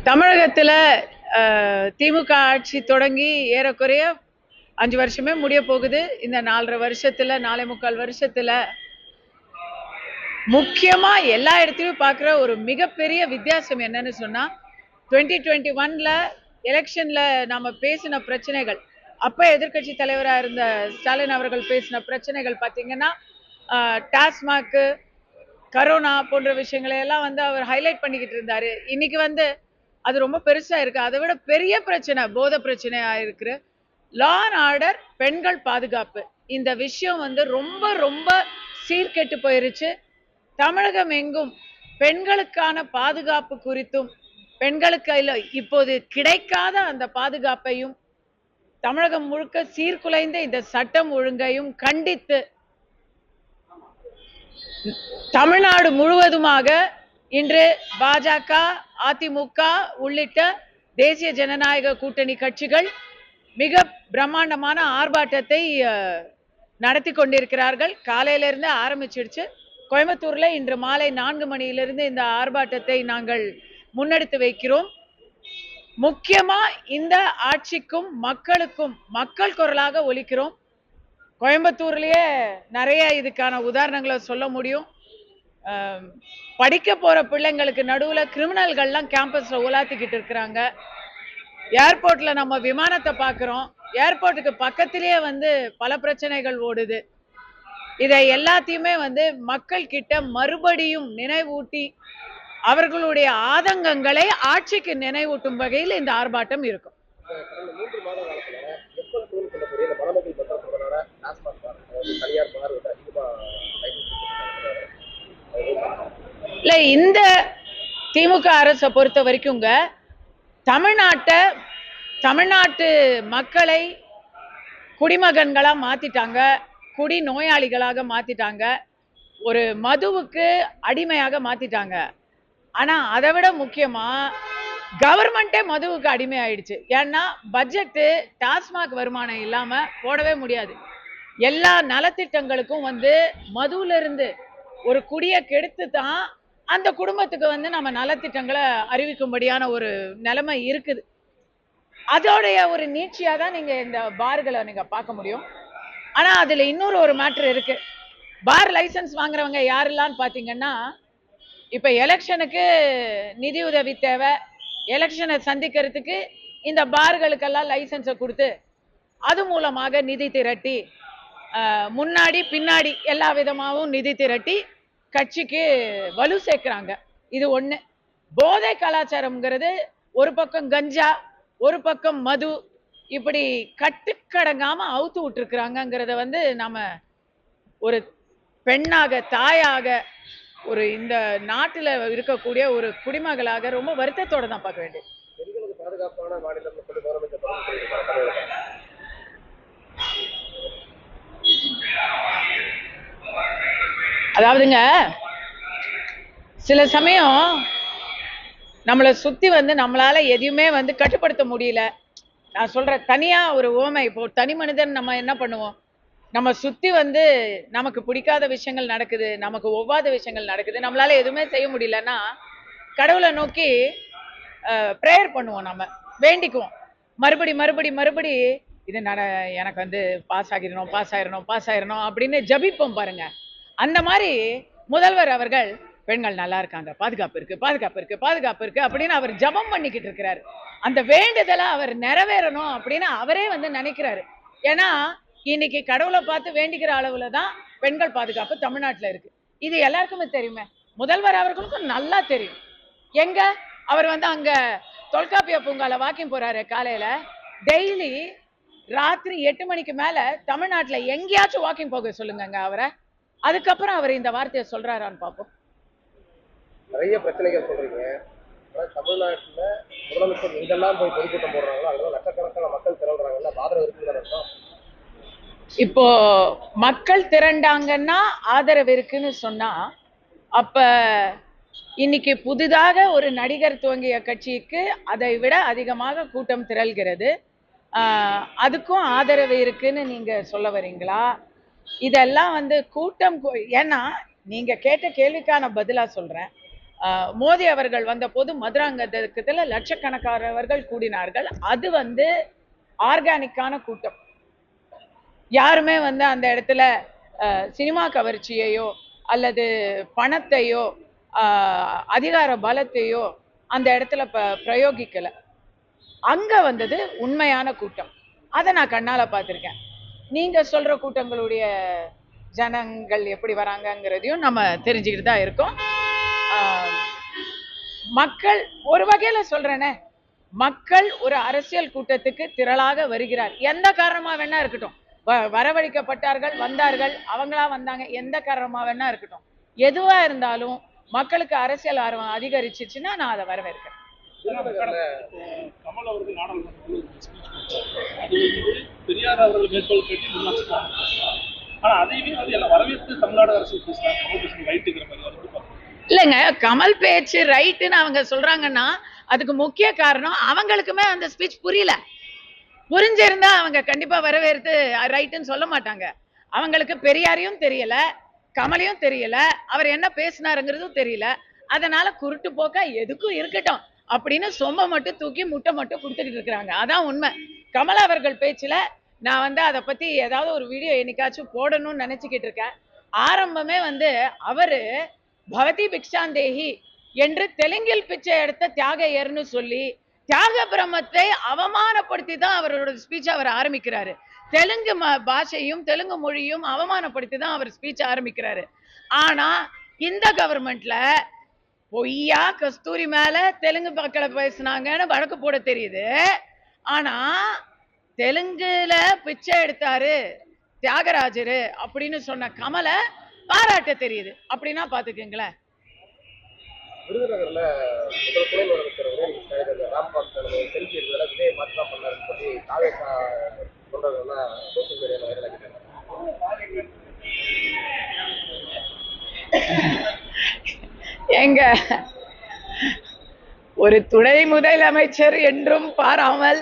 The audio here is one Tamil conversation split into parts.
தமிழகத்துல திமுக ஆட்சி தொடங்கி ஏறக்குறைய 5 வருஷமே முடிய போகுது. இந்த 4.5 வருஷத்துல 4.25 வருஷத்துல முக்கியமா எல்லா இடத்துலயும் பார்க்குற ஒரு மிகப்பெரிய வித்தியாசம் என்னன்னு சொன்னா 2021ல எலெக்ஷன்ல நாம பேசின பிரச்சனைகள், அப்ப எதிர்கட்சி தலைவராக இருந்த ஸ்டாலின் அவர்கள் பேசின பிரச்சனைகள் பார்த்தீங்கன்னா டாஸ்மாக், கரோனா போன்ற விஷயங்களை எல்லாம் அவர் ஹைலைட் பண்ணிக்கிட்டு இருந்தாரு. இன்னைக்கு அது ரொம்ப பெருசா இருக்கு. அதை விட பெரிய பிரச்சனை போதை பிரச்சனையா இருக்கு. லா அண்ட் ஆர்டர், பெண்கள் பாதுகாப்பு, இந்த விஷயம் ரொம்ப ரொம்ப சீர்கெட்டு போயிருச்சு. தமிழகம் எங்கும் பெண்களுக்கான பாதுகாப்பு குறித்தும் பெண்களுக்கு இப்போது கிடைக்காத அந்த பாதுகாப்பையும் தமிழகம் முழுக்க சீர்குலைந்த இந்த சட்டம் ஒழுங்கையும் கண்டித்து தமிழ்நாடு முழுவதுமாக இன்று பாஜக, அதிமுக உள்ளிட்ட தேசிய ஜனநாயக கூட்டணி கட்சிகள் மிக பிரம்மாண்டமான ஆர்ப்பாட்டத்தை நடத்தி கொண்டிருக்கிறார்கள். காலையிலிருந்து ஆரம்பிச்சிடுச்சு. கோயம்புத்தூர்ல இன்று மாலை 4 மணியிலிருந்து இந்த ஆர்ப்பாட்டத்தை நாங்கள் முன்னெடுத்து வைக்கிறோம். முக்கியமா இந்த ஆட்சிக்கும் மக்களுக்கும் மக்கள் குரலாக ஒலிக்கிறோம். கோயம்புத்தூர்லயே நிறைய இதுக்கான உதாரணங்களை சொல்ல முடியும். படிக்க போற பிள்ளைங்களுக்கு நடுவுல கிரிமினல்கள்லாம் கேம்பஸ்ல உலாத்திக்கிட்டு இருக்கிறாங்க. ஏர்போர்ட்ல நம்ம விமானத்தை பார்க்கிறோம். ஏர்போர்ட்டுக்கு பக்கத்திலேயே பல பிரச்சனைகள் ஓடுது. இதை எல்லாத்தையுமே மக்கள் கிட்ட மறுபடியும் நினைவூட்டி அவர்களுடைய ஆதங்கங்களை ஆட்சிக்கு நினைவூட்டும் வகையில் இந்த ஆர்ப்பாட்டம் இருக்கும். இல்ல, இந்த திமுக அரசை பொறுத்த வரைக்குங்க தமிழ்நாட்டு மக்களை குடிமகன்களா மாத்திட்டாங்க, குடி நோயாளிகளாக மாத்திட்டாங்க, ஒரு மதுவுக்கு அடிமையாக மாத்திட்டாங்க. ஆனா அதை விட முக்கியமா கவர்மெண்டே மதுவுக்கு அடிமை ஆயிடுச்சு. ஏன்னா பட்ஜெட்டு டாஸ்மாக் வருமானம் இல்லாம போடவே முடியாது. எல்லா நலத்திட்டங்களுக்கும் மதுவுல இருந்து ஒரு குடியை கெடுத்து தான் அந்த குடும்பத்துக்கு நம்ம நலத்திட்டங்களை அறிவிக்கும்படியான ஒரு நிலைமை இருக்குது. அதோடைய ஒரு நீட்சியா தான் நீங்க இந்த பார்களை நீங்க பார்க்க முடியும். ஆனா அதுல இன்னொரு ஒரு மேட்டர் இருக்கு. பார் லைசன்ஸ் வாங்குறவங்க யாரெல்லாம் பாத்தீங்கன்னா, இப்ப எலெக்ஷனுக்கு நிதி உதவி தேவை, எலெக்ஷனை சந்திக்கிறதுக்கு இந்த பார்களுக்கெல்லாம் லைசன்ஸை கொடுத்து அது மூலமாக நிதி திரட்டி முன்னாடி பின்னாடி எல்லா விதமாகவும் நிதி திரட்டி கட்சிக்கு வலு சேர்க்கிறாங்க. இது ஒண்ணு. போதை கலாச்சாரம்ங்கிறது ஒரு பக்கம் கஞ்சா, ஒரு பக்கம் மது, இப்படி கட்டுக்கடங்காம அவுத்து விட்டுருக்குறாங்கிறத நாம ஒரு பெண்ணாக, தாயாக, ஒரு இந்த நாட்டில் இருக்கக்கூடிய ஒரு குடிமகளாக ரொம்ப வருத்தத்தோட தான் பார்க்க வேண்டியது. அதாவதுங்க, சில சமயம் நம்மளை சுத்தி நம்மளால எதையுமே கட்டுப்படுத்த முடியல. நான் சொல்றேன், தனியா ஒரு ஓமை. இப்போ தனி மனிதன் நம்ம என்ன பண்ணுவோம், நம்ம சுத்தி நமக்கு பிடிக்காத விஷயங்கள் நடக்குது, நமக்கு ஒவ்வாத விஷயங்கள் நடக்குது, நம்மளால எதுவுமே செய்ய முடியலன்னா கடவுளை நோக்கி ப்ரேயர் பண்ணுவோம், நம்ம வேண்டிக்குவோம். மறுபடி இது எனக்கு பாஸ் ஆயிரணும் அப்படின்னு ஜபிப்போம் பாருங்க. அந்த மாதிரி முதல்வர் அவர்கள் பெண்கள் நல்லா இருக்காங்க, பாதுகாப்பு இருக்கு அப்படின்னு அவர் ஜபம் பண்ணிக்கிட்டு இருக்கிறாரு. அந்த வேண்டுதலை அவர் நிறைவேறணும் அப்படின்னு அவரே நினைக்கிறாரு. ஏன்னா இன்னைக்கு கடவுளை பார்த்து வேண்டிக்கிற அளவுல தான் பெண்கள் பாதுகாப்பு தமிழ்நாட்டில் இருக்கு. இது எல்லாருக்குமே தெரியுமே. முதல்வர் அவர்களுக்கும் நல்லா தெரியும். எங்க அவர் அங்க தொல்காப்பிய பூங்கால வாக்கிங் போறாரு காலையில. டெய்லி ராத்திரி 8 மணிக்கு மேல தமிழ்நாட்டில் எங்கேயாச்சும் வாக்கிங் போக சொல்லுங்க அவரை. அதுக்கப்புறம் அவர் இந்த வார்த்தையை சொல்றாரான்னு பார்ப்போம். நிறைய பிரச்சனைகள் சொல்றீங்க. தமிழ்நாட்டுல முதலமைச்சர் எங்கெல்லாம் போய் பொதுக்கூட்டம் போடுறாங்களோ அதெல்லாம் லட்சக்கணக்கான மக்கள் திரள்றாங்கல்ல, ஆதரவு இருக்குன்னு. இப்போ மக்கள் திரண்டாங்கன்னா ஆதரவு இருக்குன்னு சொன்னா, அப்ப இன்னைக்கு புதிதாக ஒரு நடிகர் துவங்கிய கட்சிக்கு அதை விட அதிகமாக கூட்டம் திரள்கிறது. அதுக்கும் ஆதரவு இருக்குன்னு நீங்க சொல்ல வரீங்களா? இதெல்லாம் கூட்டம். ஏன்னா நீங்க கேட்ட கேள்விக்கான பதிலா சொல்றேன். மோடி அவர்கள் வந்த போது மதுராங்கத்தில் லட்சக்கணக்கானவர்கள் கூடினார்கள். அது வந்து ஆர்கானிக்கான கூட்டம். யாருமே வந்து அந்த இடத்துல சினிமா கவர்ச்சியையோ அல்லது பணத்தையோ அதிகார பலத்தையோ அந்த இடத்துல பிரயோகிக்கல. அங்க வந்தது உண்மையான கூட்டம். அதை நான் கண்ணால பார்த்திருக்கேன். நீங்க சொல்ற கூட்டங்களுடைய ஜனங்கள் எப்படி வராங்கங்கிறதையும் நம்ம தெரிஞ்சுக்கிட்டு தான் இருக்கோம். மக்கள் ஒரு வகையில சொல்றேனே, மக்கள் ஒரு அரசியல் கூட்டத்துக்கு திரளாக வருகிறார். எந்த காரணமா வேணா இருக்கட்டும், வரவழைக்கப்பட்டார்கள், வந்தார்கள், அவங்களா வந்தாங்க, எந்த காரணமா வேணா இருக்கட்டும், எதுவா இருந்தாலும் மக்களுக்கு அரசியல் ஆர்வம் அதிகரிச்சிச்சுன்னா நான் அதை வரவேற்கிறேன். கமல் அவர்கள் நாடாளுமன்றத்தில் அது பெரியார் அவர்கள் மேற்கோள் கேட்டு முன்னாள், ஆனா அதையுமே வந்து எல்லாம் வரவேற்று தமிழ்நாடு அரசு பேசுறாங்க. கமல் பேசுறது ரைட்டுங்கிற மாதிரி இல்லைங்க. கமல் பேச்சு ரைட்டுன்னு அவங்க சொல்றாங்கன்னா அதுக்கு முக்கிய காரணம் அவங்களுக்குமே அந்த ஸ்பீச் புரியல. புரிஞ்சிருந்தா அவங்க கண்டிப்பா வரவேற்று ரைட்டுன்னு சொல்ல மாட்டாங்க. அவங்களுக்கு பெரியாரையும் தெரியல, கமலையும் தெரியல, அவர் என்ன பேசினாருங்கிறதும் தெரியல. அதனால குருட்டு போக்கா எதுக்கும் இருக்கட்டும் அப்படின்னு சொம்ப மட்டும் தூக்கி முட்டை மட்டும் கொடுத்துட்டு இருக்கிறாங்க. அதான் உண்மை. கமல் அவர்கள் பேச்சுல நான் வந்து அதை பத்தி ஏதாவது ஒரு வீடியோ என்னைக்காச்சும் போடணும்னு நினைச்சுக்கிட்டு இருக்கேன். ஆரம்பமே வந்து அவரு பவதி பிக்ஷாந்தேஹி என்று தெலுங்கில் பிச்சை எடுத்த தியாகையர்னு சொல்லி தியாக பிரம்மத்தை அவமானப்படுத்தி தான் அவரோட ஸ்பீச் அவர் ஆரம்பிக்கிறாரு. தெலுங்கு பாஷையும் தெலுங்கு மொழியும் அவமானப்படுத்தி தான் அவர் ஸ்பீச் ஆரம்பிக்கிறாரு. ஆனா இந்த கவர்மெண்ட்ல பொய்யா கஸ்தூரி மேல தெலுங்கு மக்களை பேசினாங்கன்னு வழக்கு போட தெரியுது. ஆனா தெலுங்குல பிச்சை எடுத்தாரு தியாகராஜரு அப்படின்னு சொன்ன கமலை பாராட்ட தெரியுது. அப்படின்னா பாத்துக்கீங்களேன். விருதுநகர்ல முதல் துணை முதலமைச்சர் ராம்பால் செல்ஃபி எடுத்ததில் விஜய் மாற்றி தான் பண்ணாருன்னு சொல்லி தாவேக்கா சொல்றதெல்லாம் சோசியல் மீடியாவில் வைரல் ஆகிட்டாங்க. எங்க ஒரு துணை முதலமைச்சர் என்றும் பாராமல்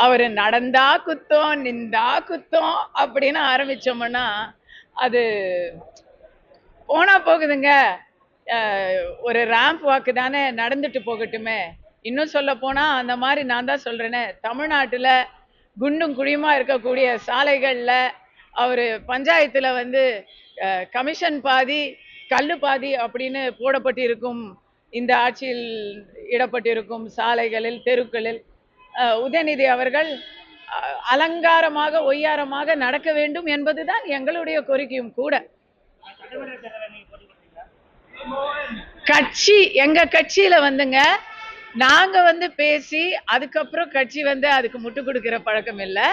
அவரு நடந்தா குத்தம் நின்றா குத்தம் அப்படின்னு ஆரம்பிச்சோம்னா அது போனா போகுதுங்க. ஒரு ரேம்ப் வாக்கு தானே, நடந்துட்டு போகட்டுமே. இன்னும் சொல்ல போனா அந்த மாதிரி நான் தான் சொல்றேனே, தமிழ்நாட்டுல குண்டும் குழியுமா இருக்கக்கூடிய சாலைகள்ல அவரு பஞ்சாயத்துல வந்து கமிஷன் பாதி கல்லு பாதி அப்படின்னு போடப்பட்டு இருக்கும். இந்த ஆட்சியில் இடப்பட்டிருக்கும் சாலைகளில் தெருக்களில் உதயநிதி அவர்கள் அலங்காரமாக ஒய்யாரமாக நடக்க வேண்டும் என்பதுதான் எங்களுடைய கோரிக்கையும் கூட. கட்சி எங்க கட்சியில வந்துங்க நாங்க வந்து பேசி அதுக்கப்புறம் கட்சி வந்து அதுக்கு முட்டு கொடுக்கிற பழக்கம் இல்லை.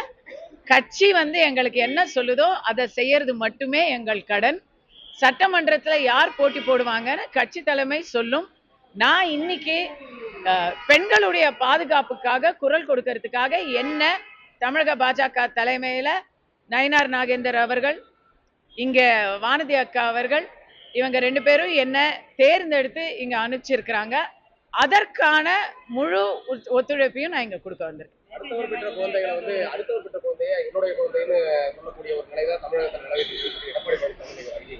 கட்சி வந்து எங்களுக்கு என்ன சொல்லுதோ அதை செய்யறது மட்டுமே எங்கள் கடன். சட்டமன்றத்துல யார் போட்டி போடுவாங்கன்னு கட்சி தலைமை சொல்லும். நான் இன்னைக்கு பெண்களுடைய பாதுகாப்புக்காக குரல் கொடுக்கறதுக்காக என்ன தமிழக பாஜக தலைமையில நயினார் நாகேந்தர் அவர்கள், இங்க வானதி அக்கா அவர்கள், இவங்க 2 பேரும் என்ன தேர்ந்தெடுத்து இங்க அனுப்பிச்சிருக்கிறாங்க. அதற்கான முழு ஒத்துழைப்பையும் நான் இங்க கொடுக்க வந்திருக்கேன். அடுத்தவர் பெற்ற குழந்தைகளை வந்து அடுத்தவர் பெற்ற குழந்தைய என்னுடைய குழந்தைன்னு சொல்லக்கூடிய ஒரு நிலைதான் தமிழகத்தில் நிலவிட்டு எடப்பாடி பழனிசாமி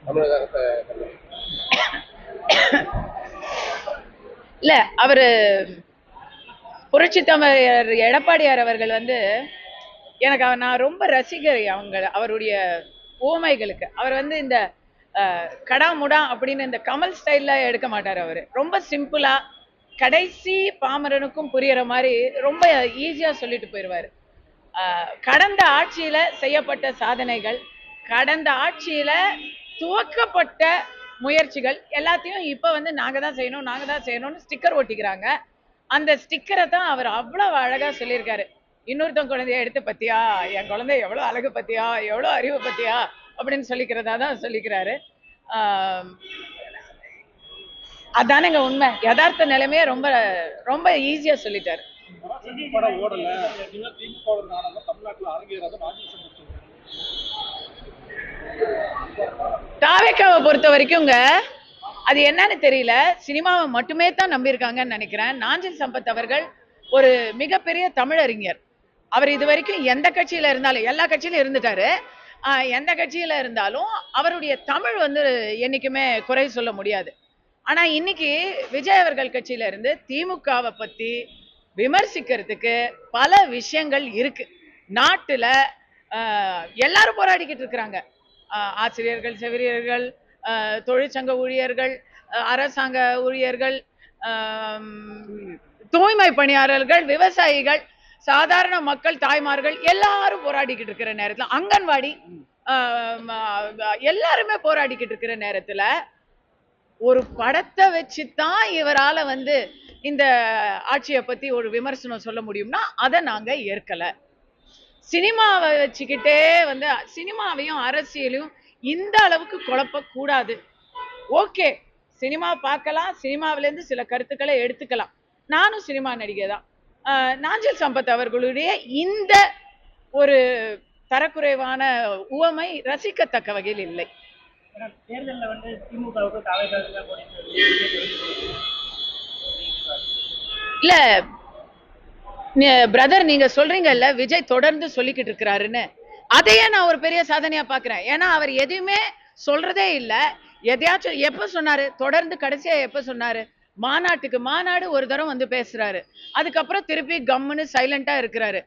தமிழக அரசு இல்ல அவரு புரட்சி தமிழர் எடப்பாடியார் அவர்கள் வந்து எனக்கு நான் ரொம்ப ரசிகர் அவருடைய ஊமைகளுக்கு. அவர் வந்து இந்த கடாமுடா அப்படின்னு இந்த கமல் ஸ்டைல்ல எடுக்க மாட்டார். அவரு ரொம்ப சிம்பிளா கடைசி பாமரனுக்கும் புரியற மாதிரி ரொம்ப ஈஸியா சொல்லிட்டு போயிடுவாரு. கடந்த ஆட்சியில செய்யப்பட்ட சாதனைகள், கடந்த ஆட்சியில துவக்கப்பட்ட முயற்சிகள் எல்லாத்தையும் இப்ப வந்து நாங்க தான் செய்யணும்னு ஸ்டிக்கர் ஒட்டிக்கிறாங்க. அந்த ஸ்டிக்கரை தான் அவர் அவ்வளவு அழகா சொல்லியிருக்காரு. இன்னொருத்தன் குழந்தைய எடுத்து பத்தியா, என் குழந்தை எவ்வளவு அழகு பத்தியா, எவ்வளவு அறிவு பத்தியா அப்படின்னு சொல்லிக்கிறதா தான் சொல்லிக்கிறாரு. அதானங்க உண்மை. யதார்த்த நிலைமையே ரொம்ப ரொம்ப ஈஸியா சொல்லிட்டாரு. தாவேக்காவை பொறுத்த வரைக்கும்ங்க அது என்னன்னு தெரியல, சினிமாவை மட்டுமே தான் நம்பியிருக்காங்கன்னு நினைக்கிறேன். நாஞ்சில் சம்பத் அவர்கள் ஒரு மிகப்பெரிய தமிழறிஞர். அவர் இது வரைக்கும் எந்த கட்சியில இருந்தாலும், எல்லா கட்சியிலும் இருந்துட்டாரு, எந்த கட்சியில இருந்தாலும் அவருடைய தமிழ் வந்து என்னைக்குமே குறை சொல்ல முடியாது. ஆனா இன்னைக்கு விஜய் அவர்கள் கட்சியில இருந்து திமுகவை பத்தி விமர்சிக்கிறதுக்கு பல விஷயங்கள் இருக்கு. நாட்டுல எல்லாரும் போராடிக்கிட்டு இருக்கிறாங்க. ஆசிரியர்கள், செவிலியர்கள், தொழிற்சங்க ஊழியர்கள், அரசாங்க ஊழியர்கள், தூய்மை பணியாளர்கள், விவசாயிகள், சாதாரண மக்கள், தாய்மார்கள் எல்லாரும் போராடிக்கிட்டு இருக்கிற நேரத்துல, அங்கன்வாடி எல்லாருமே போராடிக்கிட்டு இருக்கிற நேரத்துல ஒரு படத்தை வச்சுதான் இவரால வந்து இந்த ஆட்சியை பத்தி ஒரு விமர்சனம் சொல்ல முடியும்னா அதை நாங்க ஏற்கல. சினிமாவை வச்சுக்கிட்டே வந்து சினிமாவையும் அரசியலையும் இந்த அளவுக்கு குழப்ப கூடாது. ஓகே, சினிமா பார்க்கலாம், சினிமாவில இருந்து சில கருத்துக்களை எடுத்துக்கலாம். நானும் சினிமா நடிகை தான். நாஞ்சில் சம்பத் அவர்களுடைய இந்த ஒரு தரக்குறைவான உவமை ரசிக்கத்தக்க வகையில் இல்லை. தேர்தலில் வந்து திமுகவுக்கு இல்ல பிரதர், நீங்க சொல்றீங்கல்ல விஜய் தொடர்ந்து சொல்லிக்கிட்டு இருக்கிறாருன்னு, அதையே நான் ஒரு பெரிய சாதனையா பாக்குறேன். ஏன்னா அவர் எதுவுமே சொல்றதே இல்ல. எதையாச்சும் எப்ப சொன்னாரு, தொடர்ந்து கடைசியா எப்ப சொன்னாரு, மாநாடு ஒரு தரம் வந்து பேசுறாரு, அதுக்கப்புறம் திருப்பி கம்முன்னு சைலண்டா இருக்கிறாரு.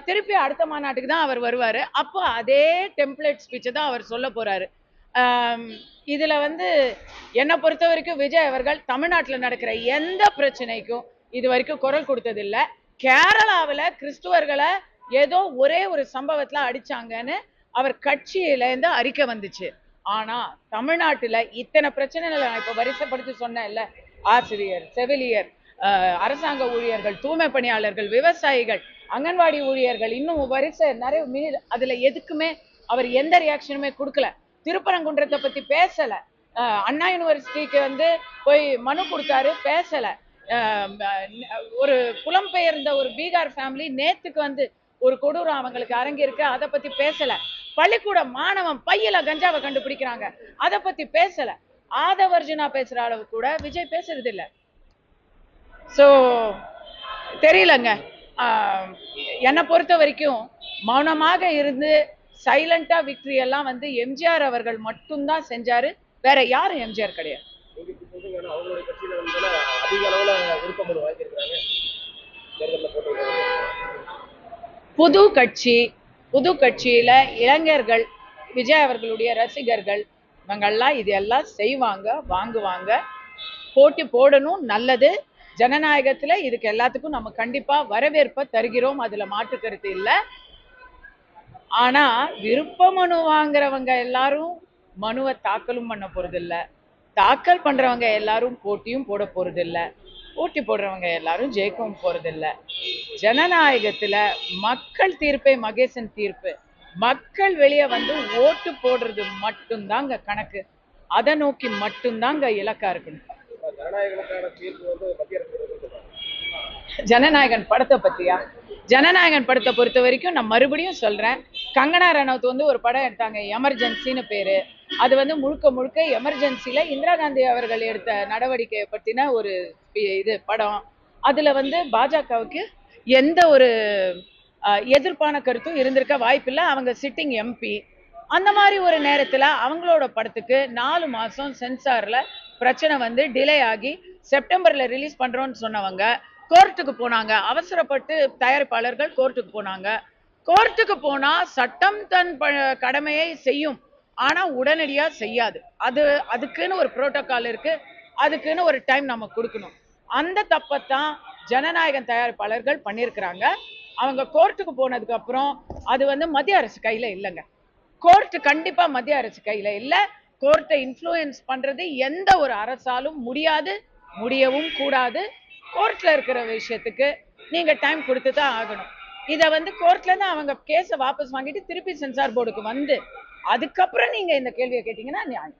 திருப்பி அடுத்த மாநாட்டுக்கு தான் அவர் வருவாரு. அப்போ அதே டெம்ப்ளேட் ஸ்பீச் தான் அவர் சொல்ல போறாரு. இதுல வந்து என்னை பொறுத்த வரைக்கும் விஜய் அவர்கள் தமிழ்நாட்டில் நடக்கிற எந்த பிரச்சனைக்கும் இது வரைக்கும் குரல் கொடுத்ததில்லை. கேரளாவில் கிறிஸ்துவர்களை ஏதோ ஒரே ஒரு சம்பவத்துல அடிச்சாங்கன்னு அவர் கட்சியில இருந்து அறிக்கை வந்துச்சு. ஆனா தமிழ்நாட்டுல இத்தனை பிரச்சனைகளை நான் இப்ப வரிசைப்படுத்தி சொன்னேன்ல, ஆசிரியர், செவிலியர், அரசாங்க ஊழியர்கள், தூய்மை பணியாளர்கள், விவசாயிகள், அங்கன்வாடி ஊழியர்கள், இன்னும் வரிசை நிறைய, அதுல எதுக்குமே அவர் எந்த ரியாக்ஷனுமே கொடுக்கல. திருப்பரங்குன்றத்தை பத்தி பேசல. அண்ணா யூனிவர்சிட்டிக்கு வந்து போய் மனு கொடுத்தாரு, பேசல. ஒரு புலம்பெயர்ந்த ஒரு பீகார் ஃபேமிலி நேத்துக்கு வந்து ஒரு கொடூரம் அவங்களுக்கு அரங்கிருக்கு, அதை பத்தி பேசல. பள்ளிக்கூட மாணவன் பையில கஞ்சாவை கண்டுபிடிக்கிறாங்க, அதை பத்தி பேசல. ஆதவர்ஜுனா பேசுற அளவு கூட விஜய் பேசுறது இல்ல. சோ தெரியலங்க, என்னை பொறுத்த வரைக்கும் மௌனமாக இருந்து சைலண்டா விக்டரி எல்லாம் வந்து எம்ஜிஆர் அவர்கள் மட்டும்தான் செஞ்சாரு, வேற யாரும் எம்ஜிஆர் கிடையாது. புது கட்சியில இளைஞர்கள், விஜய் அவர்களுடைய ரசிகர்கள், இவங்கெல்லாம் இதெல்லாம் செய்வாங்க, வாங்குவாங்க. போட்டி போடணும், நல்லது. ஜனநாயகத்துல இதுக்கு எல்லாத்துக்கும் நம்ம கண்டிப்பா வரவேற்பை தருகிறோம், அதுல மாற்று கருத்து இல்லை. ஆனா விருப்ப மனு வாங்குறவங்க எல்லாரும் மனுவை தாக்கலும் பண்ண போறது இல்ல, தாக்கல் பண்றவங்க எல்லாரும் போட்டியும் போட போறது இல்ல, போட்டி போடுறவங்க எல்லாரும் ஜெயிக்கவும் போறது இல்ல. ஜனநாயகத்துல மக்கள் தீர்ப்பே மகேசன் தீர்ப்பு. மக்கள் வெளியே வந்து ஓட்டு போடுறது மட்டும்தாங்க கணக்கு, அதை நோக்கி மட்டும்தாங்க இலக்கா இருக்கணும். ஜனநாயகன் படத்தை பத்தியா? ஜனநாயகன் படத்தை பொறுத்த வரைக்கும் நான் மறுபடியும் சொல்றேன், கங்கனா ரனௌத் வந்து ஒரு படம் எடுத்தாங்க, எமர்ஜென்சின்னு பேரு. அது வந்து முழுக்க எமர்ஜென்சில இந்திரா காந்தி அவர்கள் எடுத்த நடவடிக்கையை பத்தின ஒரு இது படம். அதுல வந்து பாஜகவுக்கு எந்த ஒரு எதிர்ப்பான கருத்தும் இருந்திருக்க வாய்ப்பில்லை. அவங்க சிட்டிங் எம்பி. அந்த மாதிரி ஒரு நேரத்துல அவங்களோட படத்துக்கு 4 மாசம் சென்சார்ல பிரச்சனை வந்து டிலே ஆகி செப்டம்பர்ல ரிலீஸ் பண்றோம்னு சொன்னவங்க கோர்ட்டுக்கு போனாங்க. அவசரப்பட்டு தயாரிப்பாளர்கள் கோர்ட்டுக்கு போனாங்க. கோர்ட்டுக்கு போனா சட்டம் தன் கடமையை செய்யும், ஆனா உடனடியா செய்யாது. அதுக்குன்னு ஒரு புரோட்டோகால் இருக்கு, அதுக்குன்னு ஒரு டைம் நம்ம கொடுக்கணும். அந்த தப்பத்தான் ஜனநாயகன் தயாரிப்பாளர்கள் பண்ணியிருக்கிறாங்க. அவங்க கோர்ட்டுக்கு போனதுக்கு அப்புறம் அது வந்து மத்திய அரசு கையில இல்லைங்க. கோர்ட் கண்டிப்பா மத்திய அரசு கையில இல்ல. கோர்ட்டை இன்ஃப்ளூயன்ஸ் பண்றது எந்த ஒரு அரசாலும் முடியாது, முடியவும் கூடாது. கோர்ட்ல இருக்கிற விஷயத்துக்கு நீங்க டைம் கொடுத்து தான் ஆகணும். இதை வந்து கோர்ட்ல இருந்து அவங்க கேஸை வாபஸ் வாங்கிட்டு திருப்பி சென்சார் போர்டுக்கு வந்து அதுக்கப்புறம் நீங்க இந்த கேள்வியை கேட்டீங்கன்னா நியாயம்.